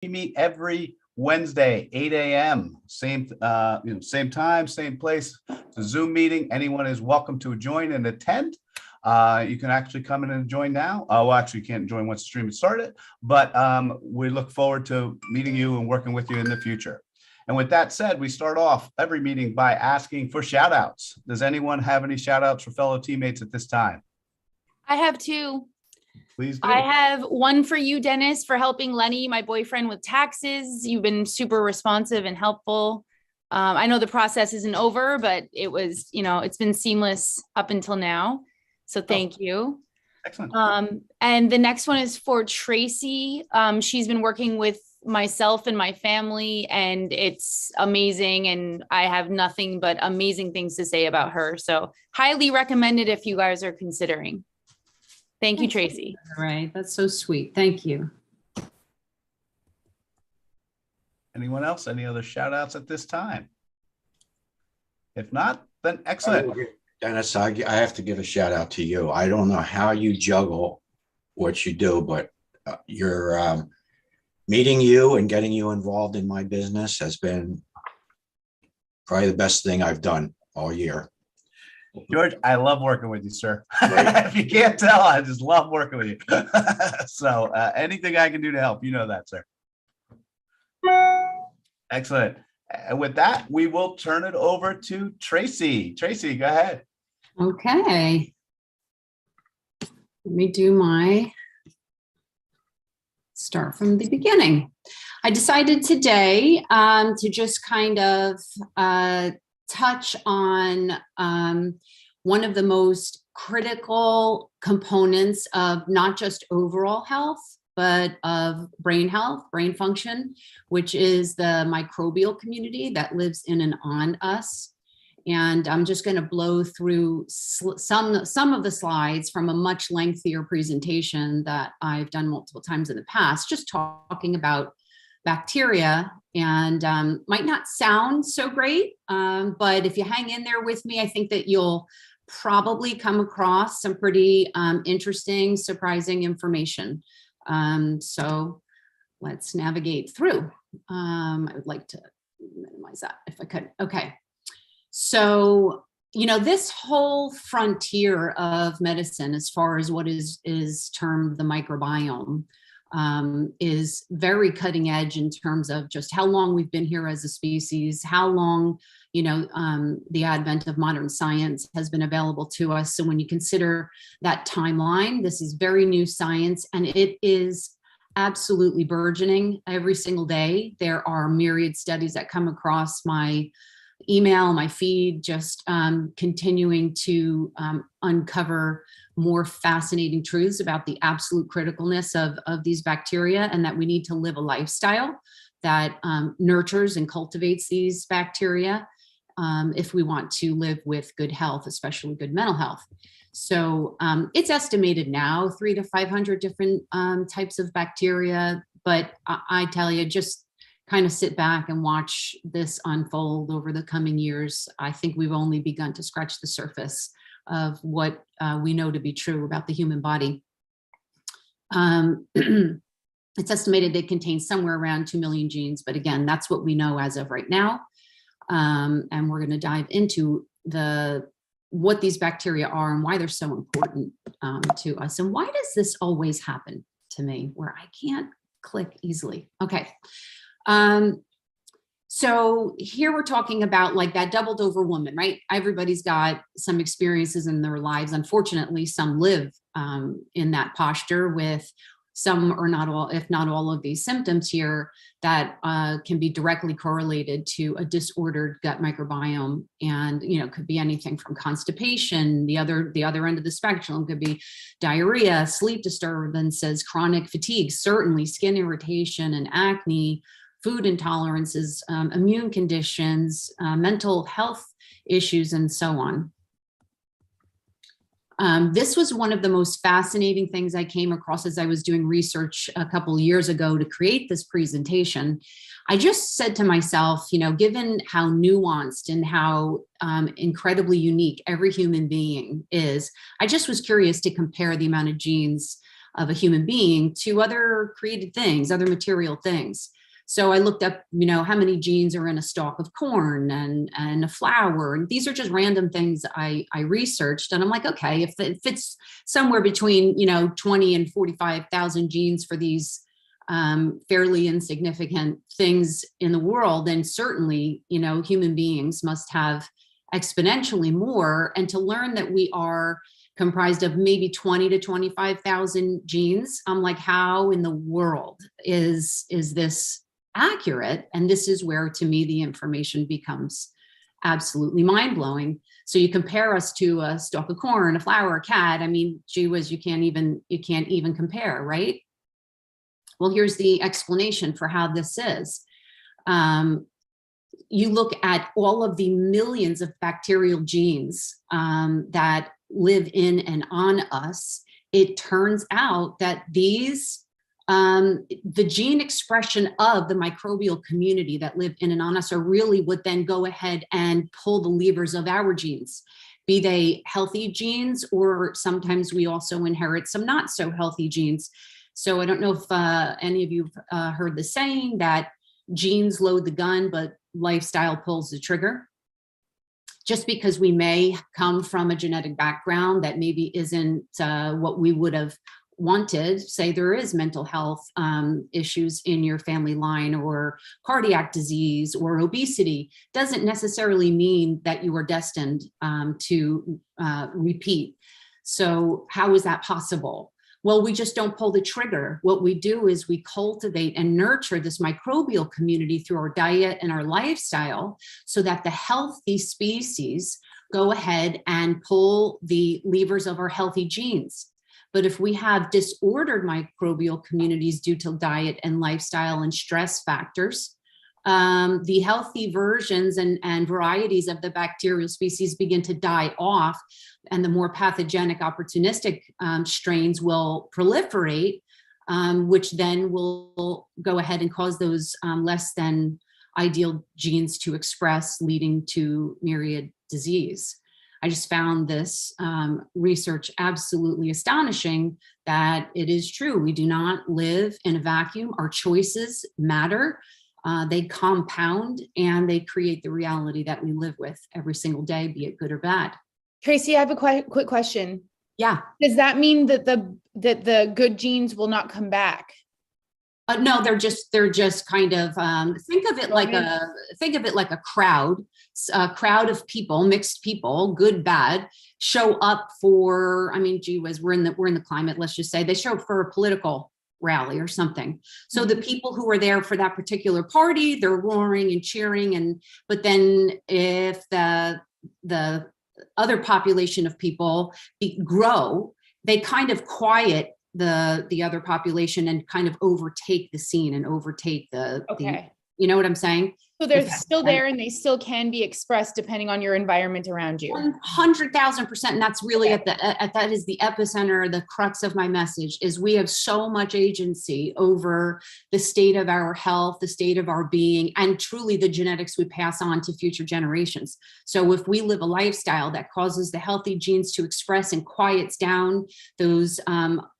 We meet every Wednesday, 8 a.m. Same time, same place. It's a Zoom meeting. Anyone is welcome to join and attend. You can actually come in and join now. Well, actually, you can't join once the stream is started, but we look forward to meeting you and working with you in the future. And with that said, we start off every meeting by asking for shout outs. Does anyone have any shout outs for fellow teammates at this time? I have two. Please do. I have one for you, Dennis, for helping Lenny, my boyfriend, with taxes. You've been super responsive and helpful. I know the process isn't over, but it was, it's been seamless up until now. So thank you. Excellent. And the next one is for Tracy. She's been working with myself and my family, and it's amazing. And I have nothing but amazing things to say about her. So highly recommended if you guys are considering. Thank you, Tracy. All right. That's so sweet. Thank you. Anyone else? Any other shout outs at this time? If not, then excellent. Dennis, I have to give a shout out to you. I don't know how you juggle what you do, but your meeting you and getting you involved in my business has been probably the best thing I've done all year. George, I love working with you, sir. If you can't tell, I just love working with you. So anything I can do to help, you know that, sir. Excellent. And with that, we will turn it over to Tracy. Tracy, go ahead. Okay. Let me do my start from the beginning. I decided today to just kind of touch on one of the most critical components of not just overall health, but of brain health, brain function, which is the microbial community that lives in and on us. And I'm just going to blow through some of the slides from a much lengthier presentation that I've done multiple times in the past, just talking about bacteria, and might not sound so great, but if you hang in there with me, I think that you'll probably come across some pretty interesting, surprising information. So let's navigate through. I would like to minimize that if I could. Okay. So, this whole frontier of medicine, as far as what is termed the microbiome, is very cutting edge in terms of just how long we've been here as a species, how long, the advent of modern science has been available to us. So when you consider that timeline, this is very new science, and it is absolutely burgeoning every single day. There are myriad studies that come across my email, my feed, just continuing to uncover more fascinating truths about the absolute criticalness of these bacteria, and that we need to live a lifestyle that nurtures and cultivates these bacteria if we want to live with good health, especially good mental health. So it's estimated now 300 to 500 different types of bacteria, but I tell you, just kind of sit back and watch this unfold over the coming years. I think we've only begun to scratch the surface of what we know to be true about the human body. It's estimated they contain somewhere around 2 million genes, but again, that's what we know as of right now. And we're going to dive into what these bacteria are and why they're so important to us. And why does this always happen to me where I can't click easily? Okay. So here we're talking about like that doubled over woman, right? Everybody's got some experiences in their lives. Unfortunately, some live in that posture with some or not all, if not all of these symptoms here that can be directly correlated to a disordered gut microbiome. And, could be anything from constipation, the other end of the spectrum could be diarrhea, sleep disturbances, chronic fatigue, certainly skin irritation and acne, food intolerances, immune conditions, mental health issues, and so on. This was one of the most fascinating things I came across as I was doing research a couple of years ago to create this presentation. I just said to myself, given how nuanced and how incredibly unique every human being is, I just was curious to compare the amount of genes of a human being to other created things, other material things. So I looked up, how many genes are in a stalk of corn and a flower. And these are just random things I researched. And I'm like, okay, if it's somewhere between, 20 and 45,000 genes for these fairly insignificant things in the world, then certainly, human beings must have exponentially more. And to learn that we are comprised of maybe 20 to 25,000 genes, I'm like, how in the world is this accurate? And this is where, to me, the information becomes absolutely mind-blowing. So you compare us to a stalk of corn, a flower, a cat. I mean, gee whiz, you can't even compare, right? Well, here's the explanation for how this is. You look at all of the millions of bacterial genes that live in and on us. It turns out that these the gene expression of the microbial community that live in and on us are really what then go ahead and pull the levers of our genes, be they healthy genes, or sometimes we also inherit some not so healthy genes. So I don't know if any of you have heard the saying that genes load the gun, but lifestyle pulls the trigger. Just because we may come from a genetic background that maybe isn't what we would have wanted, say there is mental health issues in your family line, or cardiac disease or obesity, doesn't necessarily mean that you are destined to repeat. So how is that possible? Well, we just don't pull the trigger. What we do is we cultivate and nurture this microbial community through our diet and our lifestyle, so that the healthy species go ahead and pull the levers of our healthy genes. But if we have disordered microbial communities due to diet and lifestyle and stress factors, the healthy versions and varieties of the bacterial species begin to die off, and the more pathogenic, opportunistic strains will proliferate, which then will go ahead and cause those less than ideal genes to express, leading to myriad disease. I just found this research absolutely astonishing, that it is true. We do not live in a vacuum. Our choices matter. They compound and they create the reality that we live with every single day, be it good or bad. Tracy, I have a quick question. Yeah. Does that mean that the good genes will not come back? No, they're just kind of think of it like a crowd of people, mixed people, good, bad, show up for. I mean, gee whiz, we're in the climate. Let's just say they show up for a political rally or something. So the people who are there for that particular party, they're roaring and cheering, but then if the other population of people grow, they kind of quiet the other population and kind of overtake the scene and overtake the you know what I'm saying? So they're still there and they still can be expressed depending on your environment around you. 100,000%. And that's really that is the epicenter, the crux of my message, is we have so much agency over the state of our health, the state of our being, and truly the genetics we pass on to future generations. So if we live a lifestyle that causes the healthy genes to express and quiets down those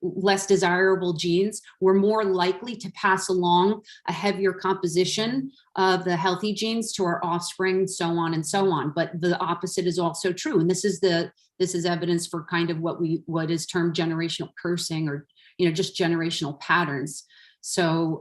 less desirable genes, we're more likely to pass along a heavier composition of the healthy genes to our offspring, so on and so on. But the opposite is also true. And this is evidence for kind of what is termed generational cursing, or, just generational patterns. So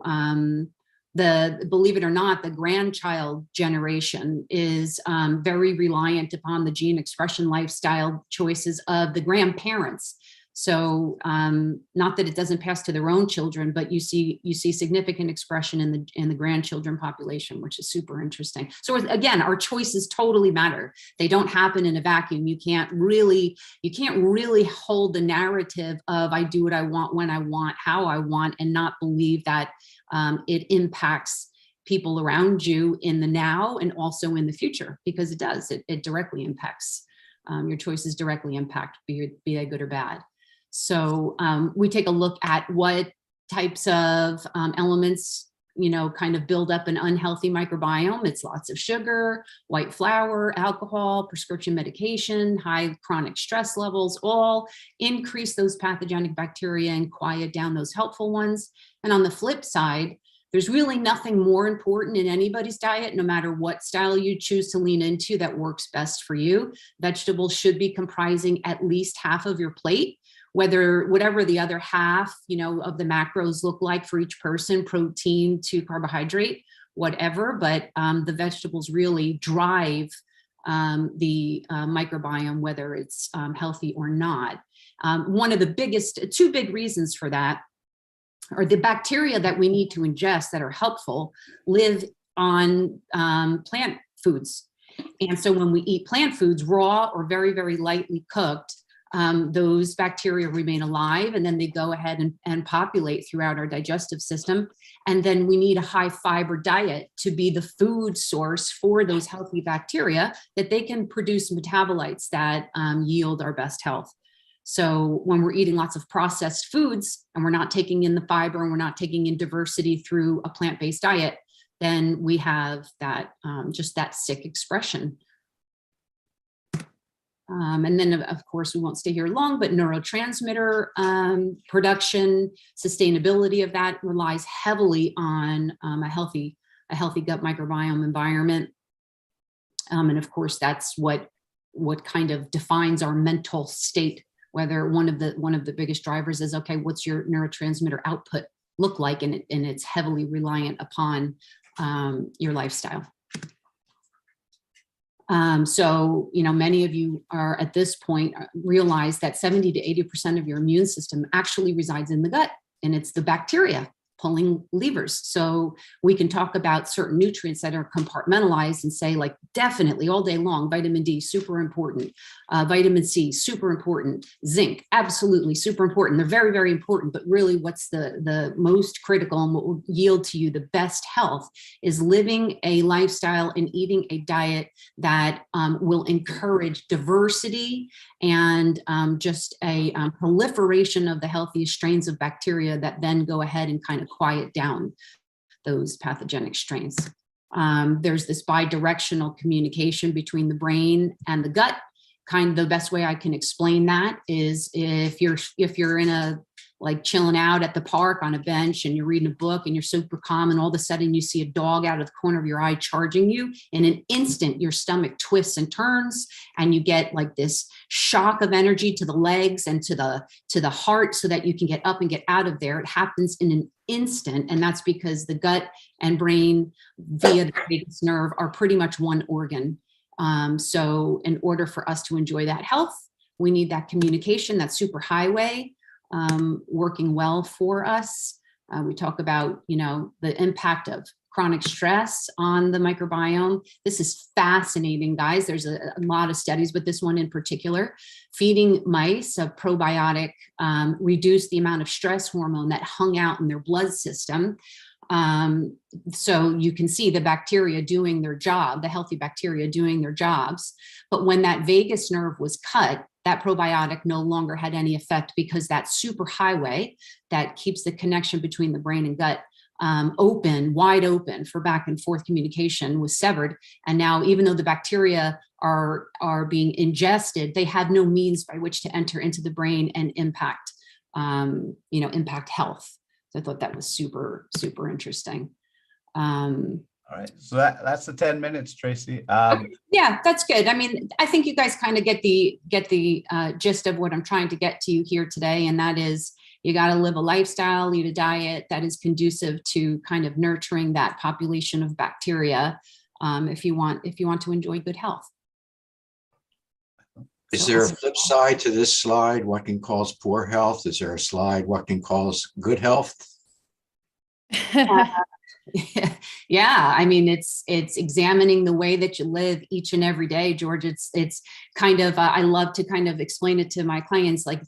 believe it or not, the grandchild generation is very reliant upon the gene expression lifestyle choices of the grandparents. So not that it doesn't pass to their own children, but you see significant expression in the grandchildren population, which is super interesting. So again, our choices totally matter. They don't happen in a vacuum. You can't really hold the narrative of I do what I want, when I want, how I want, and not believe that it impacts people around you in the now and also in the future, because it does. It directly impacts. Your choices directly impact, be they good or bad. So we take a look at what types of elements kind of build up an unhealthy microbiome. It's lots of sugar, white flour, alcohol, prescription medication, high chronic stress levels, all increase those pathogenic bacteria and quiet down those helpful ones. And on the flip side, there's really nothing more important in anybody's diet, no matter what style you choose to lean into, that works best for you. Vegetables should be comprising at least half of your plate, whatever the other half, of the macros look like for each person, protein to carbohydrate, whatever. But the vegetables really drive the microbiome, whether it's healthy or not. One of the two big reasons for that are the bacteria that we need to ingest that are helpful live on plant foods. And so when we eat plant foods, raw or very, very lightly cooked, those bacteria remain alive, and then they go ahead and populate throughout our digestive system. And then we need a high fiber diet to be the food source for those healthy bacteria, that they can produce metabolites that yield our best health. So when we're eating lots of processed foods and we're not taking in the fiber and we're not taking in diversity through a plant-based diet, then we have that just that sick expression. And then, of course, we won't stay here long, but neurotransmitter production, sustainability of that relies heavily on a healthy gut microbiome environment. And of course, that's what kind of defines our mental state. Whether one of the biggest drivers is, okay, what's your neurotransmitter output look like? And it's heavily reliant upon your lifestyle. So, many of you are at this point realize that 70 to 80% of your immune system actually resides in the gut, and it's the bacteria pulling levers. So we can talk about certain nutrients that are compartmentalized and say, like, definitely all day long, vitamin D, super important. Vitamin C, super important. Zinc, absolutely super important. They're very, very important, but really what's the most critical and what will yield to you the best health is living a lifestyle and eating a diet that will encourage diversity and just a proliferation of the healthiest strains of bacteria that then go ahead and kind of quiet down those pathogenic strains. There's this bi-directional communication between the brain and the gut. Kind of the best way I can explain that is if you're in a, like, chilling out at the park on a bench and you're reading a book and you're super calm, and all of a sudden you see a dog out of the corner of your eye charging you, in an instant your stomach twists and turns and you get like this shock of energy to the legs and to the heart so that you can get up and get out of there. It happens in an instant, and that's because the gut and brain via the vagus nerve are pretty much one organ. So in order for us to enjoy that health, we need that communication, that super highway working well for us. We talk about, the impact of chronic stress on the microbiome. This is fascinating, guys. There's a lot of studies, but this one in particular, feeding mice a probiotic reduced the amount of stress hormone that hung out in their blood system. So you can see the bacteria doing their job, the healthy bacteria doing their jobs. But when that vagus nerve was cut, that probiotic no longer had any effect, because that super highway that keeps the connection between the brain and gut wide open for back and forth communication was severed. And now, even though the bacteria are being ingested, they have no means by which to enter into the brain and impact health. So I thought that was super, super interesting. All right, so that's the 10 minutes, Tracy. Yeah, that's good. I mean, I think you guys kind of get the gist of what I'm trying to get to you here today, and that is, you got to live a lifestyle, eat a diet that is conducive to kind of nurturing that population of bacteria, if you want to enjoy good health. Is there a flip side to this slide? What can cause poor health? Is there a slide? What can cause good health? Yeah, I mean, it's examining the way that you live each and every day, George. It's kind of I love to kind of explain it to my clients like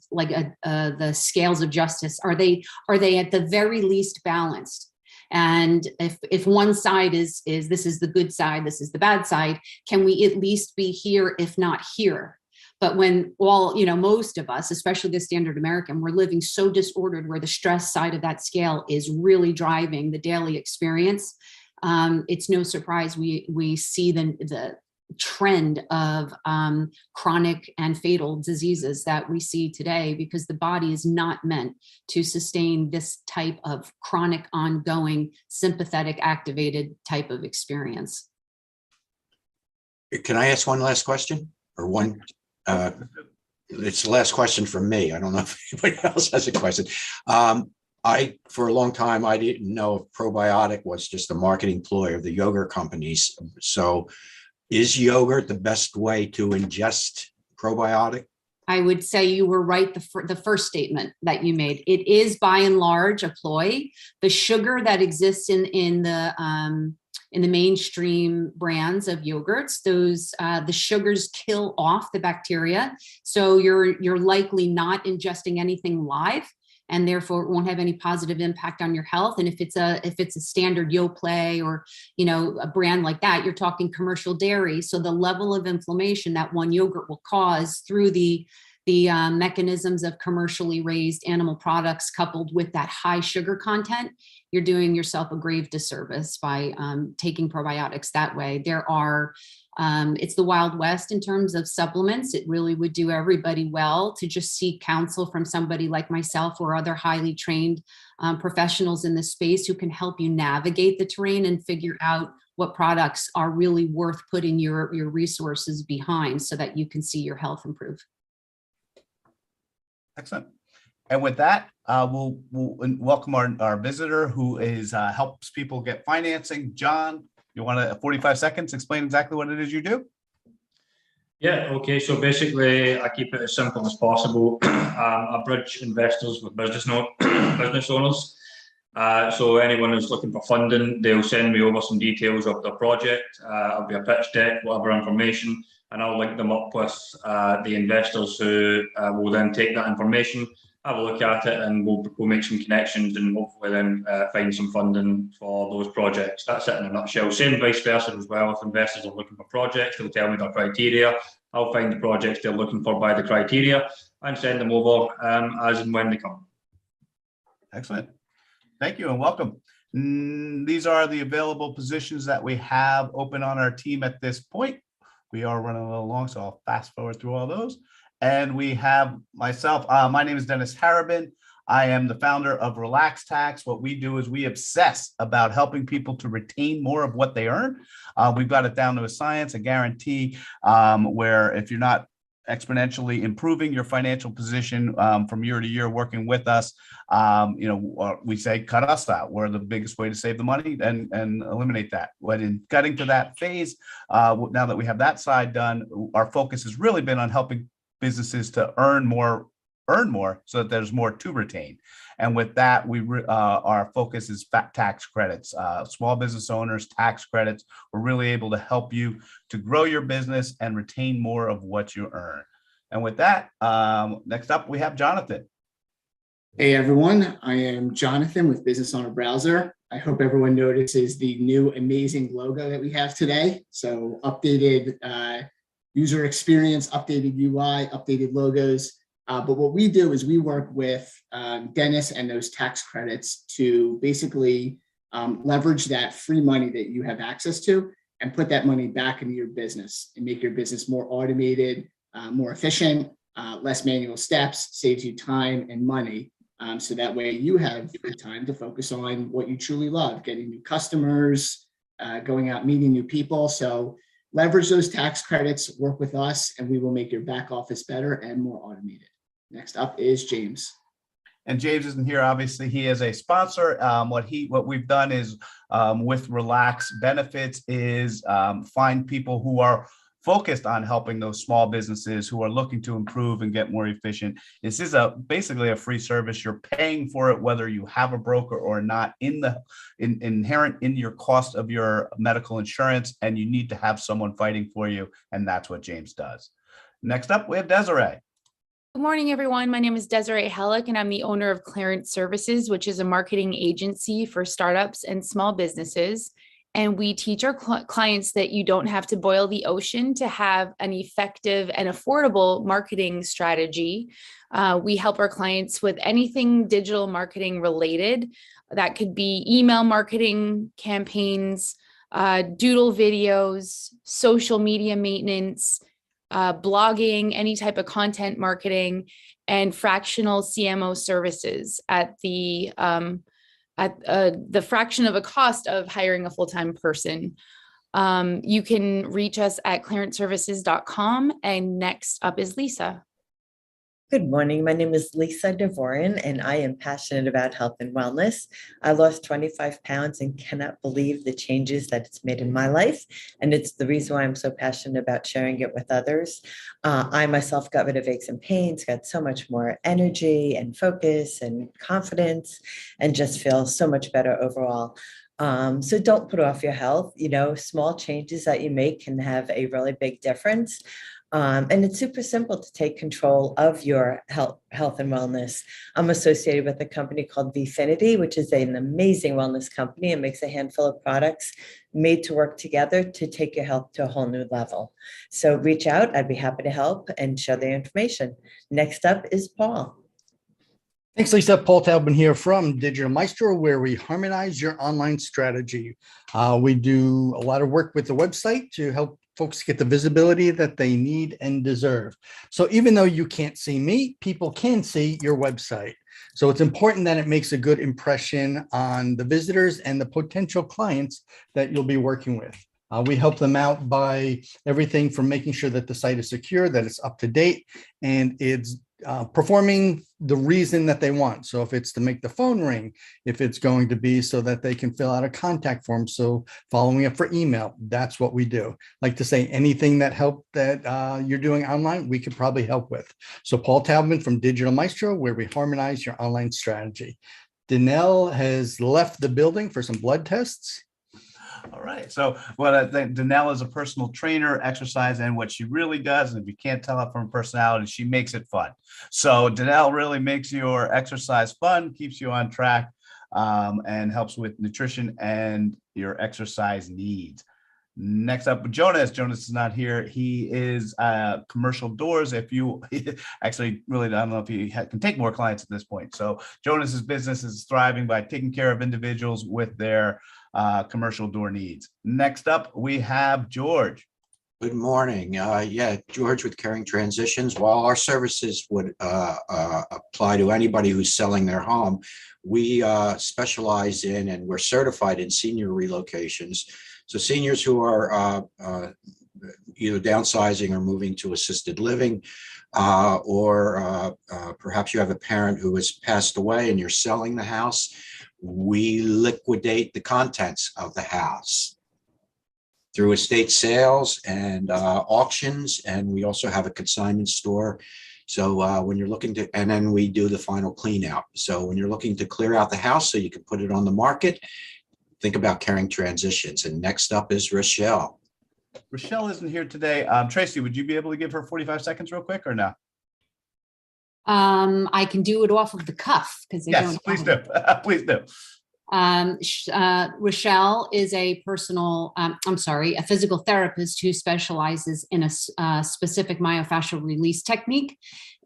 the scales of justice. Are they at the very least balanced? And if one side is this is the good side, this is the bad side, can we at least be here, if not here? But when most of us, especially the standard American, we're living so disordered where the stress side of that scale is really driving the daily experience. It's no surprise we see the trend of chronic and fatal diseases that we see today, because the body is not meant to sustain this type of chronic, ongoing, sympathetic, activated type of experience. Can I ask one last question or one? It's the last question from me. I don't know if anybody else has a question. For a long time, I didn't know if probiotic was just a marketing ploy of the yogurt companies. So is yogurt the best way to ingest probiotic? I would say you were right. The first statement that you made, it is by and large a ploy. The sugar that exists in the mainstream brands of yogurts, the sugars kill off the bacteria. So you're likely not ingesting anything live, and therefore it won't have any positive impact on your health. And if it's a standard Yoplait or a brand like that, you're talking commercial dairy. So the level of inflammation that one yogurt will cause through the mechanisms of commercially raised animal products, coupled with that high sugar content, you're doing yourself a grave disservice by taking probiotics that way. It's the Wild West in terms of supplements. It really would do everybody well to just seek counsel from somebody like myself or other highly trained professionals in this space who can help you navigate the terrain and figure out what products are really worth putting your resources behind so that you can see your health improve. Excellent. And with that, we'll welcome our visitor who helps people get financing. John, you want to 45 seconds explain exactly what it is you do? Yeah, okay. So basically, I keep it as simple as possible. I bridge investors with business owners. So anyone who's looking for funding, they'll send me over some details of the project. I'll be a pitch deck, whatever information, and I'll link them up with the investors who will then take that information, have a look at it, and we'll make some connections and hopefully then find some funding for those projects. That's it in a nutshell. Same vice versa as well. If investors are looking for projects, they'll tell me their criteria. I'll find the projects they're looking for by the criteria and send them over as and when they come. Excellent. Thank you and welcome. These are the available positions that we have open on our team at this point. We are running a little long, so I'll fast forward through all those. And we have myself. My name is Dennis Harabin. I am the founder of Relax Tax. What we do is we obsess about helping people to retain more of what they earn. We've got it down to a science, a guarantee, where if you're not exponentially improving your financial position from year to year working with us, we say cut us out. We're the biggest way to save the money and eliminate that. But in getting to that phase, now that we have that side done, our focus has really been on helping businesses to earn more so that there's more to retain. And with that, our focus is tax credits, small business owners, tax credits. We're really able to help you to grow your business and retain more of what you earn. And with that, next up, we have Jonathan. Hey everyone, I am Jonathan with Business Owner Browser. I hope everyone notices the new amazing logo that we have today. So updated user experience, updated UI, updated logos. But what we do is we work with Dennis and those tax credits to basically leverage that free money that you have access to and put that money back into your business and make your business more automated, more efficient, less manual steps, saves you time and money. So that way you have the time to focus on what you truly love, getting new customers, going out, meeting new people. So leverage those tax credits, work with us, and we will make your back office better and more automated. Next up is James. And James isn't here. Obviously, he is a sponsor. What we've done is with Relax Benefits is find people who are focused on helping those small businesses who are looking to improve and get more efficient. This is basically a free service. You're paying for it whether you have a broker or not, inherent in your cost of your medical insurance, and you need to have someone fighting for you, and that's what James does. Next up, we have Desiree. Good morning, everyone. My name is Desiree Hellick, and I'm the owner of Clarence Services, which is a marketing agency for startups and small businesses. And we teach our clients that you don't have to boil the ocean to have an effective and affordable marketing strategy. We help our clients with anything digital marketing related. That could be email marketing campaigns, doodle videos, social media maintenance, blogging, any type of content marketing, and fractional CMO services at the fraction of a cost of hiring a full-time person. You can reach us at clearanceservices.com. And next up is Lisa. Good morning. My name is Lisa Devorin, and I am passionate about health and wellness. I lost 25 pounds and cannot believe the changes that it's made in my life. And it's the reason why I'm so passionate about sharing it with others. I myself got rid of aches and pains, got so much more energy and focus and confidence, and just feel so much better overall. So don't put off your health. Small changes that you make can have a really big difference. And it's super simple to take control of your health and wellness. I'm associated with a company called Vfinity, which is an amazing wellness company and makes a handful of products made to work together to take your health to a whole new level. So reach out. I'd be happy to help and share the information. Next up is Paul. Thanks, Lisa. Paul Taubman here from Digital Maestro, where we harmonize your online strategy. We do a lot of work with the website to help folks get the visibility that they need and deserve. So even though you can't see me, people can see your website. So it's important that it makes a good impression on the visitors and the potential clients that you'll be working with. We help them out by everything from making sure that the site is secure, that it's up to date, and it's performing the reason that they want. So if it's to make the phone ring, if it's going to be so that they can fill out a contact form, so following up for email, that's what we do. Like to say anything that you're doing online, we could probably help with. So Paul Taubman from Digital Maestro, where we harmonize your online strategy. Danelle has left the building for some blood tests. All right. So what I think, Danelle is a personal trainer, exercise, and what she really does, and if you can't tell it from her personality, she makes it fun. So Danelle really makes your exercise fun, keeps you on track, and helps with nutrition and your exercise needs. Next up, Jonas. Jonas is not here. He is commercial doors. If you actually really, I don't know if he can take more clients at this point. So Jonas's business is thriving by taking care of individuals with their commercial door needs. Next up, we have George. Good morning. George with Caring Transitions. While our services would apply to anybody who's selling their home, we specialize in and we're certified in senior relocations. So seniors who are either downsizing or moving to assisted living, or perhaps you have a parent who has passed away and you're selling the house, we liquidate the contents of the house through estate sales and auctions. And we also have a consignment store. So when you're looking to, and then we do the final clean out. So when you're looking to clear out the house so you can put it on the market, think about Caring Transitions. And next up is Rochelle. Rochelle isn't here today. Tracy, would you be able to give her 45 seconds real quick or no? I can do it off of the cuff because yes, please do. Please do. Rochelle is a physical therapist who specializes in a specific myofascial release technique.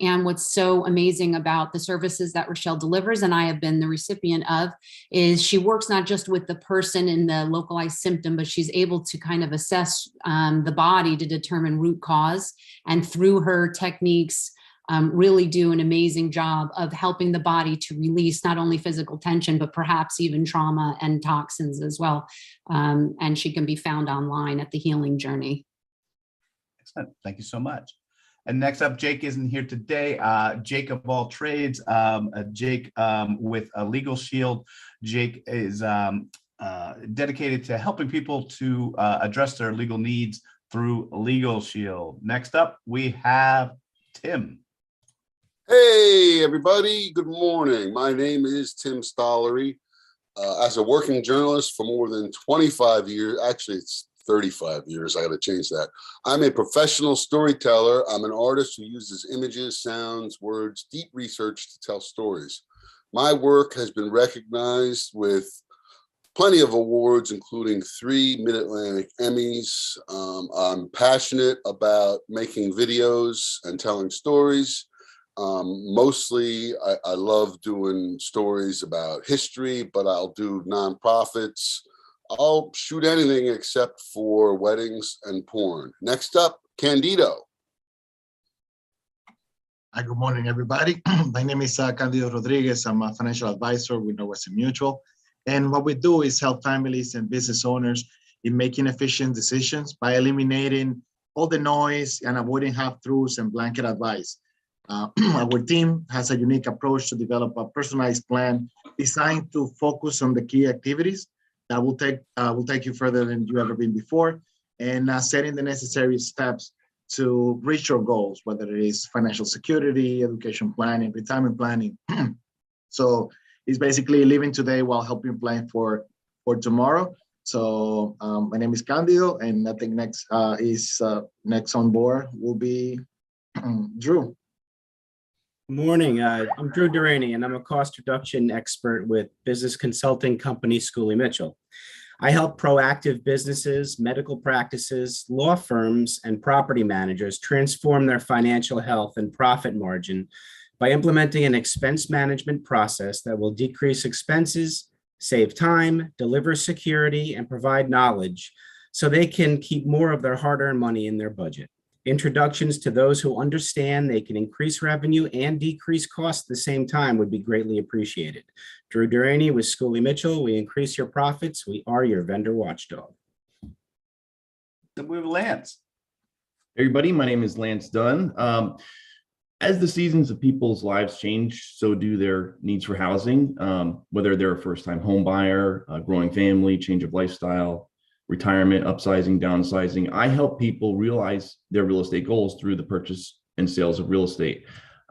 And what's so amazing about the services that Rochelle delivers, and I have been the recipient of, is she works not just with the person in the localized symptom, but she's able to kind of assess the body to determine root cause. And through her techniques, really do an amazing job of helping the body to release not only physical tension, but perhaps even trauma and toxins as well. And she can be found online at The Healing Journey. Excellent. Thank you so much. And next up, Jake isn't here today. Jake of all trades, Jake with a Legal Shield. Jake is dedicated to helping people to address their legal needs through Legal Shield. Next up, we have Tim. Hey, everybody. Good morning. My name is Tim Stollery. As a working journalist for more than 25 years, actually, it's 35 years. I got to change that. I'm a professional storyteller. I'm an artist who uses images, sounds, words, deep research to tell stories. My work has been recognized with plenty of awards, including 3 Mid-Atlantic Emmys. I'm passionate about making videos and telling stories. Mostly, I love doing stories about history, but I'll do nonprofits. I'll shoot anything except for weddings and porn. Next up, Candido. Hi, good morning, everybody. My name is Candido Rodriguez. I'm a financial advisor with Northwestern Mutual. And what we do is help families and business owners in making efficient decisions by eliminating all the noise and avoiding half-truths and blanket advice. Our team has a unique approach to develop a personalized plan designed to focus on the key activities that will take you further than you ever been before, and setting the necessary steps to reach your goals, whether it is financial security, education planning, retirement planning. So it's basically living today while helping plan for tomorrow. So my name is Candido, and I think next on board will be Drew. Morning, I'm Drew Durrani, and I'm a cost reduction expert with business consulting company Schooley Mitchell. I help proactive businesses, medical practices, law firms, and property managers transform their financial health and profit margin by implementing an expense management process that will decrease expenses, save time, deliver security, and provide knowledge so they can keep more of their hard-earned money in their budget. Introductions to those who understand they can increase revenue and decrease costs at the same time would be greatly appreciated. Drew Durrani with Schooley Mitchell. We increase your profits. We are your vendor watchdog. Then we have Lance. Everybody, my name is Lance Dunn. As the seasons of people's lives change, so do their needs for housing, whether they're a first-time home buyer, a growing family, change of lifestyle, retirement, upsizing, downsizing. I help people realize their real estate goals through the purchase and sales of real estate,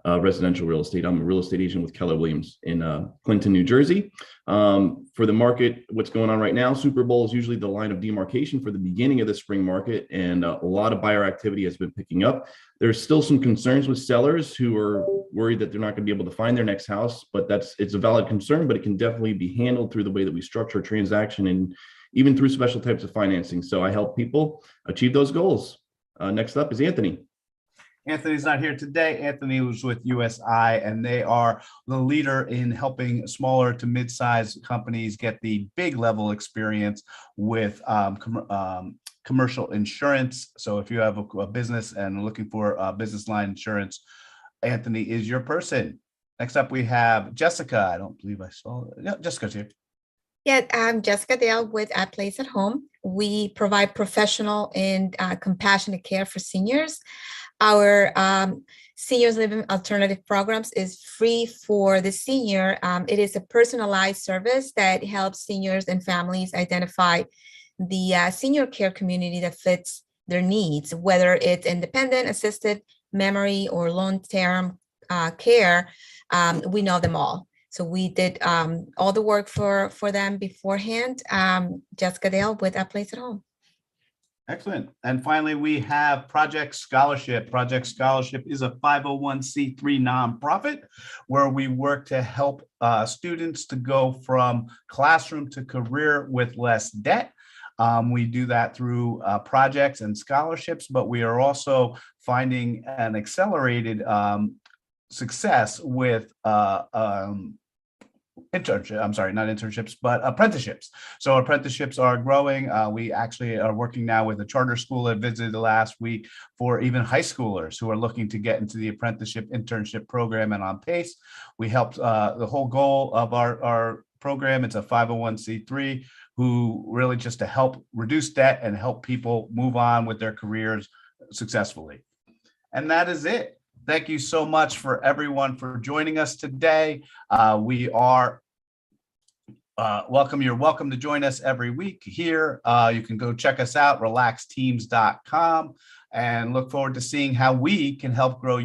residential real estate. I'm a real estate agent with Keller Williams in Clinton, New Jersey. For the market, what's going on right now, Super Bowl is usually the line of demarcation for the beginning of the spring market, and a lot of buyer activity has been picking up. There's still some concerns with sellers who are worried that they're not going to be able to find their next house, but it's a valid concern, but it can definitely be handled through the way that we structure a transaction and even through special types of financing. So I help people achieve those goals. Next up is Anthony. Anthony's not here today. Anthony was with USI, and they are the leader in helping smaller to mid-sized companies get the big level experience with commercial insurance. So if you have a business and looking for business line insurance, Anthony is your person. Next up, we have Jessica. I don't believe I saw it. Yeah, Jessica's here. Yeah, I'm Jessica Dale with At Place at Home. We provide professional and compassionate care for seniors. Our Seniors Living Alternative Programs is free for the senior. It is a personalized service that helps seniors and families identify the senior care community that fits their needs, whether it's independent, assisted, memory, or long-term care. We know them all. So we did all the work for them beforehand. Jessica Dale with At Place at Home. Excellent. And finally, we have Project Scholarship. Project Scholarship is a 501c3 nonprofit where we work to help students to go from classroom to career with less debt. We do that through projects and scholarships, but we are also finding an accelerated success with apprenticeships. So apprenticeships are growing. We actually are working now with a charter school I visited last week for even high schoolers who are looking to get into the apprenticeship internship program and on pace. We helped the whole goal of our program. It's a 501c3 who really just to help reduce debt and help people move on with their careers successfully. And that is it. Thank you so much for everyone for joining us today. We are welcome. You're welcome to join us every week here. You can go check us out, relaxteams.com, and look forward to seeing how we can help grow your